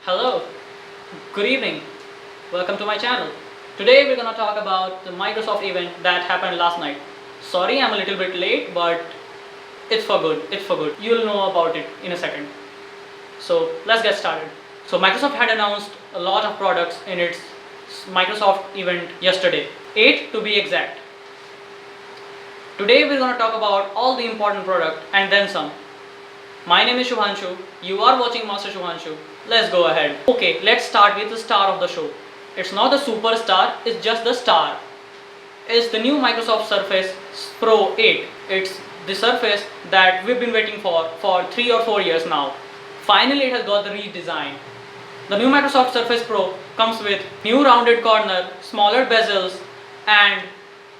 Hello, good evening, welcome to my channel. Today we're gonna talk about the Microsoft event that happened last night. Sorry I'm a little bit late, but it's for good. You'll know about it in a second. So let's get started. So Microsoft had announced a lot of products in its Microsoft event yesterday, 8 to be exact. Today we're gonna talk about all the important products and then some. My name is Shubhanshu, you are watching Master Shubhanshu. Let's go ahead. Okay, let's start with the star of the show. It's not the superstar, it's just the star. It's the new Microsoft Surface Pro 8. It's the Surface that we've been waiting for 3 or 4 years now. Finally it has got the redesign. The new Microsoft Surface Pro comes with new rounded corner, smaller bezels and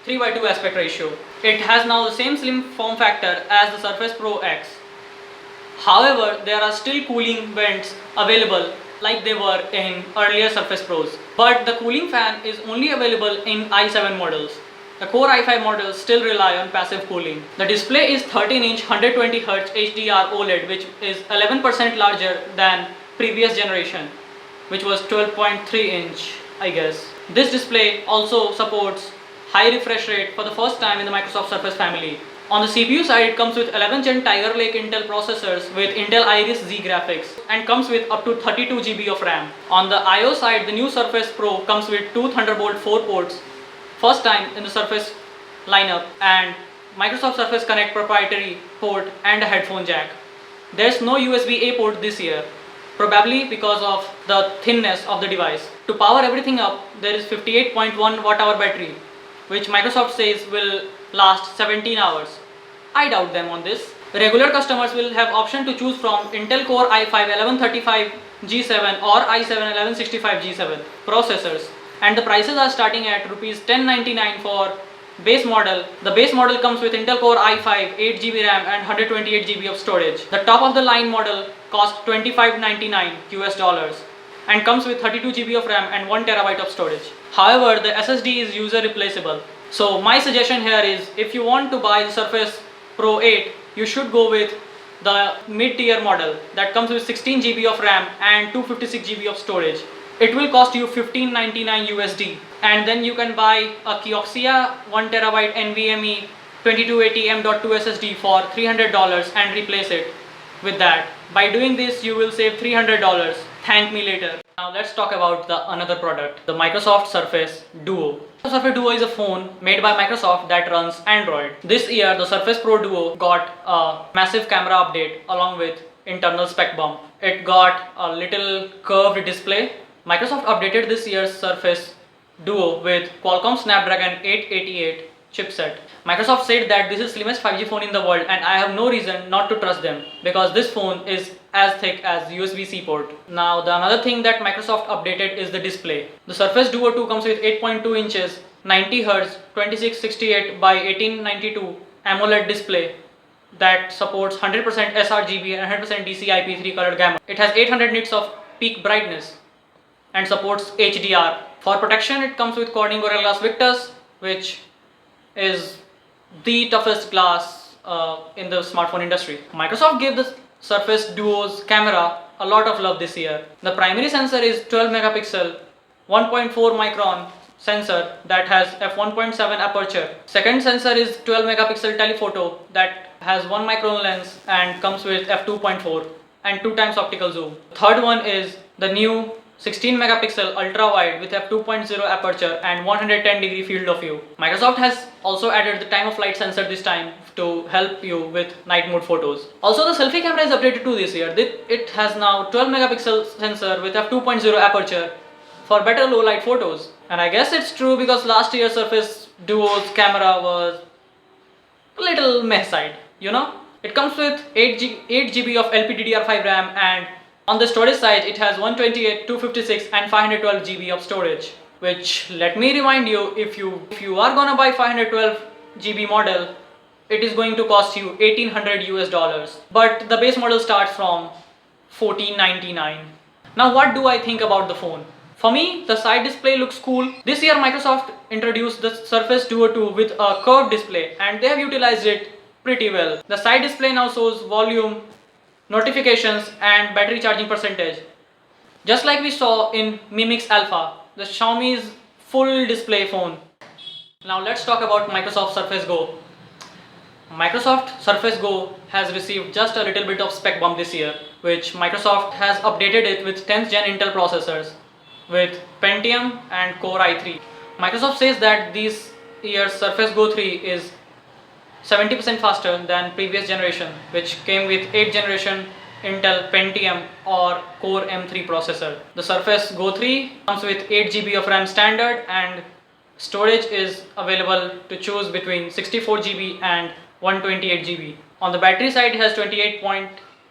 3:2 aspect ratio. It has now the same slim form factor as the Surface Pro X. However, there are still cooling vents available like they were in earlier Surface Pros. But the cooling fan is only available in i7 models. The Core i5 models still rely on passive cooling. The display is 13-inch 120Hz HDR OLED, which is 11% larger than previous generation, which was 12.3-inch, I guess. This display also supports high refresh rate for the first time in the Microsoft Surface family. On the CPU side, it comes with 11th Gen Tiger Lake Intel processors with Intel Iris Z graphics and comes with up to 32 GB of RAM. On the I/O side, the new Surface Pro comes with two Thunderbolt 4 ports, first time in the Surface lineup, and Microsoft Surface Connect proprietary port and a headphone jack. There's no USB-A port this year, probably because of the thinness of the device. To power everything up, there is 58.1 watt-hour battery, which Microsoft says will last 17 hours. I doubt them on this. Regular customers will have option to choose from Intel Core i5 1135G7 or i7 1165G7 processors, and the prices are starting at rupees 1099 for base model. The base model comes with Intel Core i5, 8GB RAM and 128GB of storage. The top of the line model costs $2599 US and comes with 32GB of RAM and 1TB of storage. However, the SSD is user replaceable. So my suggestion here is, if you want to buy the Surface Pro 8, you should go with the mid-tier model that comes with 16GB of RAM and 256GB of storage. It will cost you $1599 USD, and then you can buy a Kioxia 1TB NVMe 2280 M.2 SSD for $300 and replace it with that. By doing this, you will save $300. Thank me later. Now let's talk about the another product, the Microsoft Surface Duo. The Surface Duo is a phone made by Microsoft that runs Android. This year, the Surface Pro Duo got a massive camera update along with internal spec bump. It got a little curved display. Microsoft updated this year's Surface Duo with Qualcomm Snapdragon 888 chipset. Microsoft said that this is the slimmest 5G phone in the world, and I have no reason not to trust them because this phone is as thick as USB-C port. Now the another thing that Microsoft updated is the display. The Surface Duo 2 comes with 8.2 inches 90Hz 2668 by 1892 AMOLED display that supports 100% sRGB and 100% DCI-P3 colored gamma. It has 800 nits of peak brightness and supports HDR. For protection, it comes with Corning Gorilla Glass Victus, which is the toughest glass in the smartphone industry. Microsoft gave the Surface Duo's camera a lot of love this year. The primary sensor is 12 megapixel 1.4 micron sensor that has f1.7 aperture. Second sensor is 12 megapixel telephoto that has 1 micron lens and comes with f2.4 and 2 times optical zoom. Third one is the new 16 megapixel ultra wide with f2.0 aperture and 110-degree field of view. Microsoft has also added the time of flight sensor this time to help you with night mode photos. Also, the selfie camera is updated too this year. It has now 12 megapixel sensor with f2.0 aperture for better low light photos. And I guess it's true because last year's Surface Duo's camera was a little mess side, you know. It comes with 8GB of LPDDR5 RAM, and on the storage side, it has 128, 256 and 512GB of storage, which, let me remind you, if you are gonna buy 512GB model, it is going to cost you $1800 US. But the base model starts from $1499. Now what do I think about the phone? For me, the side display looks cool. This year Microsoft introduced the Surface Duo 2 with a curved display, and they have utilized it pretty well. The side display now shows volume, notifications and battery charging percentage. Just like we saw in Mi Mix Alpha, the Xiaomi's full display phone. Now let's talk about Microsoft Surface Go. Microsoft Surface Go has received just a little bit of spec bump this year, which Microsoft has updated it with 10th gen Intel processors with Pentium and Core i3. Microsoft says that this year's Surface Go 3 is 70% faster than previous generation, which came with 8th generation Intel Pentium or Core M3 processor. The Surface Go 3 comes with 8 GB of RAM standard, and storage is available to choose between 64 GB and 128 GB. On the battery side, it has 28.1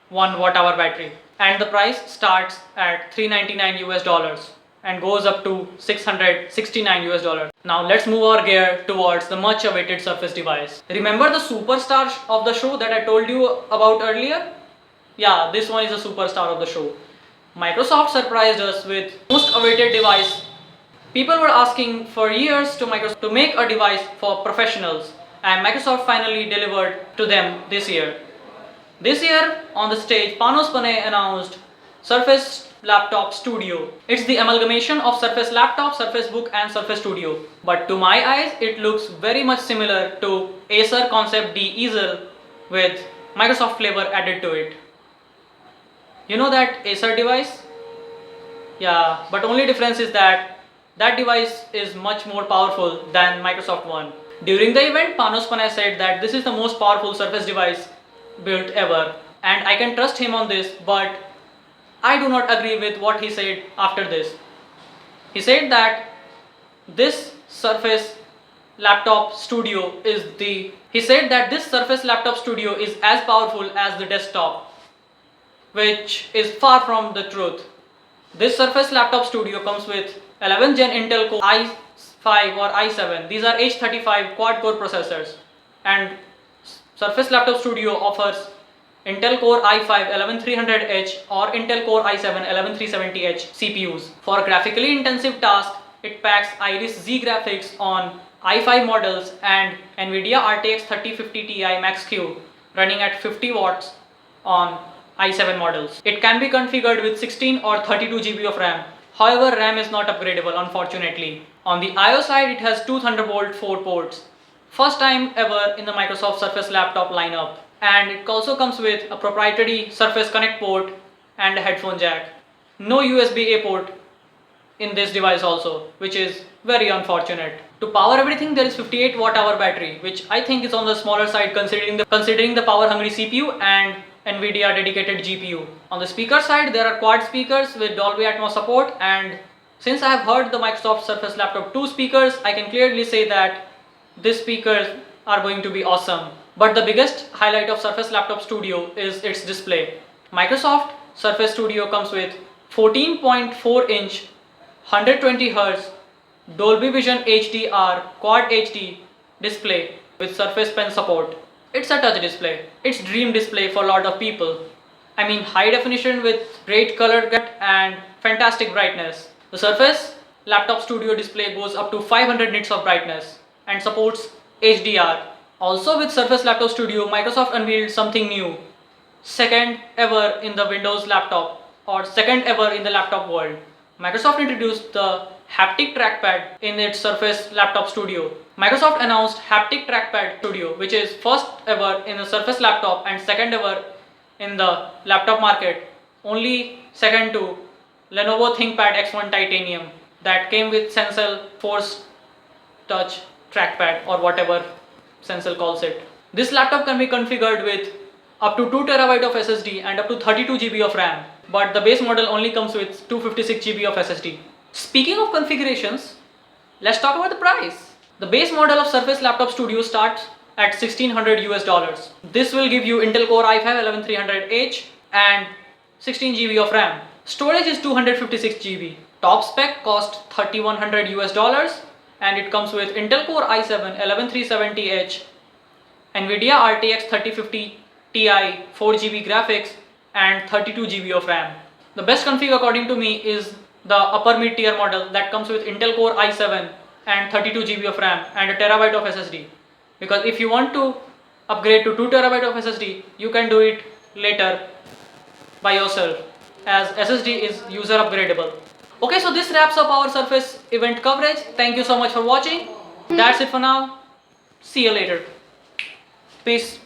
watt hour battery, and the price starts at $399 US and goes up to $669 US. Now let's move our gear towards the much awaited Surface device. Remember the superstar of the show that I told you about earlier? Yeah, this one is a superstar of the show. Microsoft surprised us with most awaited device. People were asking for years to Microsoft to make a device for professionals, and Microsoft finally delivered to them this year. This year on the stage, Panos Panay announced Surface Laptop Studio. It's the amalgamation of Surface Laptop, Surface Book and Surface Studio. But to my eyes, it looks very much similar to Acer Concept D easel with Microsoft flavor added to it. You know that Acer device? Yeah, but only difference is that that device is much more powerful than Microsoft one. During the event, Panos Panay said that this is the most powerful Surface device built ever, and I can trust him on this, but I do not agree with what he said after this. He said that this Surface Laptop Studio is as powerful as the desktop, which is far from the truth. This Surface Laptop Studio comes with 11th gen Intel Core i5 or i7. These are H35 quad-core processors, and Surface Laptop Studio offers Intel Core i5 11300H or Intel Core i7 11370H CPUs. For graphically intensive tasks, it packs Iris Z graphics on i5 models and NVIDIA RTX 3050 Ti Max-Q running at 50 watts on i7 models. It can be configured with 16 or 32 GB of RAM. However, RAM is not upgradable, unfortunately. On the I/O side, it has two Thunderbolt 4 ports. First time ever in the Microsoft Surface laptop lineup. And it also comes with a proprietary Surface Connect port and a headphone jack. No USB-A port in this device also, which is very unfortunate. To power everything, there is 58 watt hour battery, which I think is on the smaller side considering the power hungry CPU and NVIDIA dedicated GPU. On the speaker side, there are quad speakers with Dolby Atmos support, and since I have heard the Microsoft Surface Laptop 2 speakers, I can clearly say that these speakers are going to be awesome. But the biggest highlight of Surface Laptop Studio is its display. Microsoft Surface Studio comes with 14.4-inch 120Hz Dolby Vision HDR Quad HD display with Surface Pen support. It's a touch display. It's dream display for a lot of people. I mean, high definition with great color gradient and fantastic brightness. The Surface Laptop Studio display goes up to 500 nits of brightness and supports HDR. Also with Surface Laptop Studio, Microsoft unveiled something new. Second ever in the Windows laptop, or second ever in the laptop world. Microsoft introduced the haptic trackpad in its Surface Laptop Studio. Microsoft announced haptic trackpad Studio, which is first ever in the Surface laptop and second ever in the laptop market, only second to Lenovo ThinkPad X1 Titanium that came with Sensel Force Touch trackpad or whatever Sensel calls it. This laptop can be configured with up to 2 TB of SSD and up to 32 GB of RAM, but the base model only comes with 256 GB of SSD. Speaking of configurations, let's talk about the price. The base model of Surface Laptop Studio starts at $1,600 US. This will give you Intel Core i5 11300H and 16 GB of RAM. Storage is 256 GB. Top spec cost $3,100 US, and it comes with Intel Core i7 11370H, NVIDIA RTX 3050 Ti 4 GB graphics and 32 GB of RAM. The best config according to me is the upper mid tier model that comes with Intel Core i7 and 32 GB of RAM and a terabyte of SSD. Because if you want to upgrade to 2 TB of SSD, you can do it later by yourself. as SSD is user upgradable. Okay, so this wraps up our Surface event coverage. Thank you so much for watching. That's it for now. See you later. Peace.